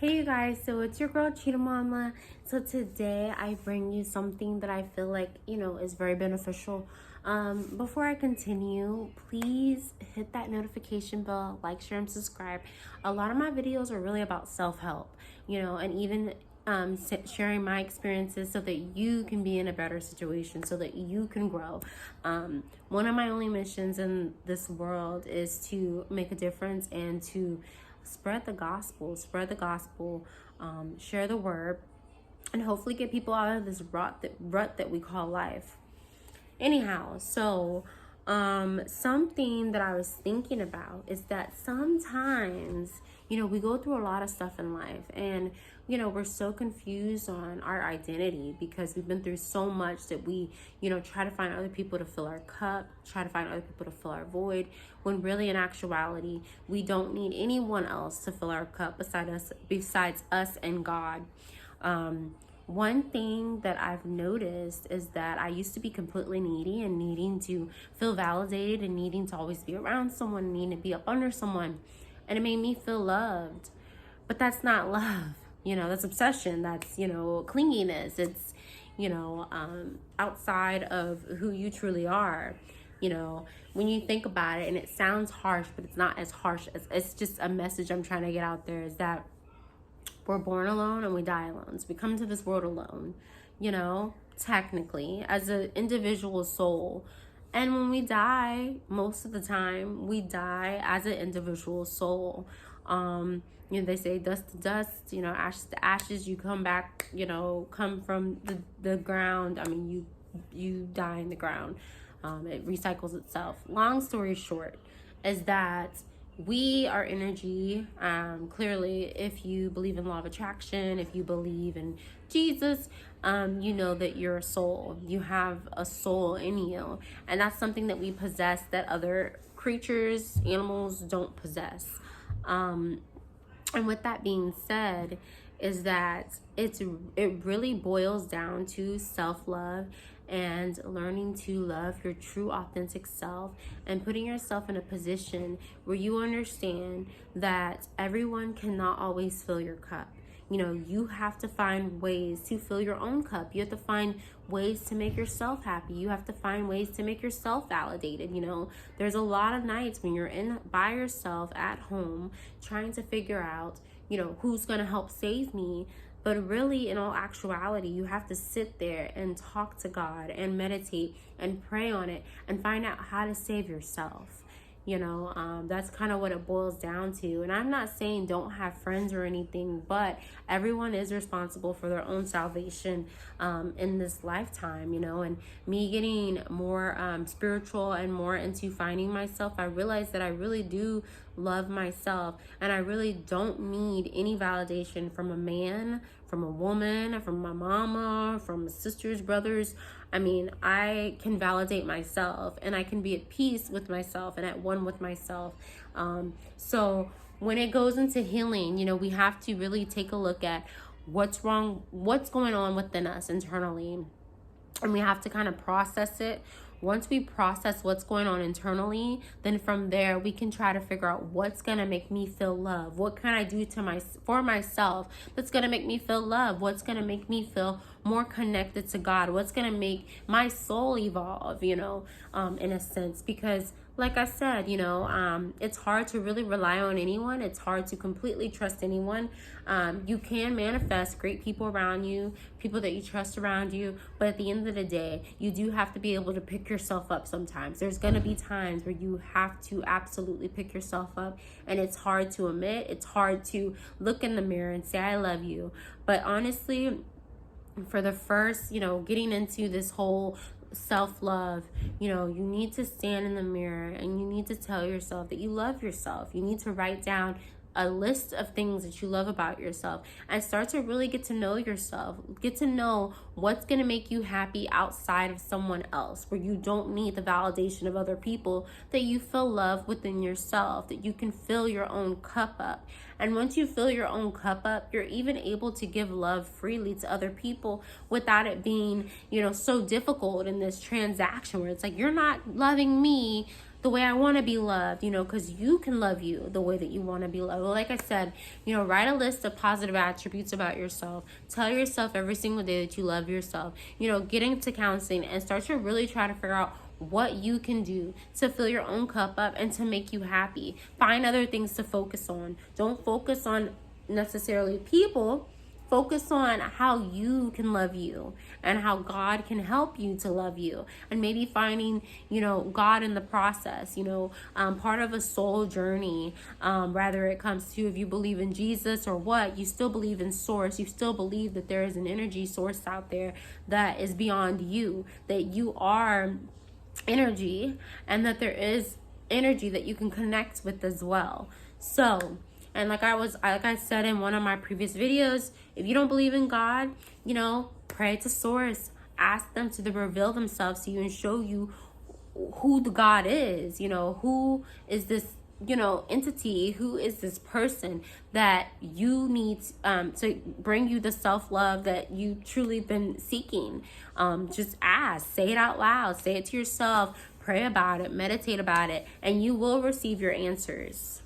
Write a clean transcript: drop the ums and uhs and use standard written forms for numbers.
Hey you guys, so it's your girl Cheetah Mama. So today I bring you something that I feel like, is very beneficial. Before I continue, please hit that notification bell, like, share, and subscribe. A lot of my videos are really about self-help, and even sharing my experiences so that you can be in a better situation, so that you can grow. One of my only missions in this world is to make a difference and to spread the gospel, share the word, and hopefully get people out of this rut that we call life. Anyhow, so something that I was thinking about is that sometimes, we go through a lot of stuff in life, and we're so confused on our identity because we've been through so much that we, try to find other people to fill our cup, try to find other people to fill our void, when really in actuality, we don't need anyone else to fill our cup besides us and God. One thing that I've noticed is that I used to be completely needy and needing to feel validated and needing to always be around someone, needing to be up under someone. And it made me feel loved. But that's not love. That's obsession. That's, clinginess. It's, outside of who you truly are. When you think about it, and it sounds harsh, but it's not as harsh as it's just a message I'm trying to get out there, is that we're born alone and we die alone. So we come to this world alone, technically, as an individual soul. And when we die, most of the time, we die as an individual soul. They say dust to dust, ashes to ashes. You come back, come from the ground. I mean, you die in the ground. It recycles itself. Long story short is that we are energy. Clearly, if you believe in law of attraction, if you believe in Jesus, you know that you're a soul. You have a soul in you, and that's something that we possess that other creatures, animals don't possess. And with that being said, is that it really boils down to self-love and learning to love your true authentic self and putting yourself in a position where you understand that everyone cannot always fill your cup. You have to find ways to fill your own cup. You have to find ways to make yourself happy. You have to find ways to make yourself validated. There's a lot of nights when you're in by yourself at home trying to figure out, who's going to help save me. But really, in all actuality, you have to sit there and talk to God and meditate and pray on it and find out how to save yourself. That's kind of what it boils down to. And I'm not saying don't have friends or anything, but everyone is responsible for their own salvation in this lifetime, And me getting more spiritual and more into finding myself, I realized that I really do love myself, and I really don't need any validation from a man, from a woman, from my mama, from sisters, brothers. I mean, I can validate myself, and I can be at peace with myself and at one with myself. So when it goes into healing, we have to really take a look at what's wrong, what's going on within us internally, and we have to kind of process it. Once we process what's going on internally, then from there we can try to figure out what's gonna make me feel love. What can I do for myself that's gonna make me feel love? What's gonna make me feel more connected to God? What's gonna make my soul evolve? In a sense, because like I said, it's hard to really rely on anyone. It's hard to completely trust anyone. You can manifest great people around you, people that you trust around you, but at the end of the day, you do have to be able to pick yourself up sometimes. There's going to be times where you have to absolutely pick yourself up, and it's hard to admit. It's hard to look in the mirror and say, I love you. But honestly, for the first, getting into this whole self-love, you need to stand in the mirror and you need to tell yourself that you love yourself. You need to write down a list of things that you love about yourself and start to really get to know yourself. Get to know what's going to make you happy outside of someone else, where you don't need the validation of other people, that you feel love within yourself, that you can fill your own cup up. And once you fill your own cup up, you're even able to give love freely to other people without it being, so difficult in this transaction where it's like, you're not loving me, the way I want to be loved, you know, because you can love you the way that you want to be loved. Well, like I said, you know, write a list of positive attributes about yourself. Tell yourself every single day that you love yourself. You know, get into counseling and start to really try to figure out what you can do to fill your own cup up and to make you happy. Find other things to focus on. Don't focus on necessarily people. Focus on how you can love you and how God can help you to love you, and maybe finding, you know, God in the process, you know, part of a soul journey, whether it comes to if you believe in Jesus or what, you still believe in source. You still believe that there is an energy source out there that is beyond you, that you are energy, and that there is energy that you can connect with as well. So, and like I said in one of my previous videos, if you don't believe in God, you know, pray to source. Ask them to reveal themselves to you and show you who the God is. You know, who is this, you know, entity, who is this person that you need to bring you the self-love that you truly been seeking. Just ask, say it out loud, say it to yourself, pray about it, meditate about it, and you will receive your answers.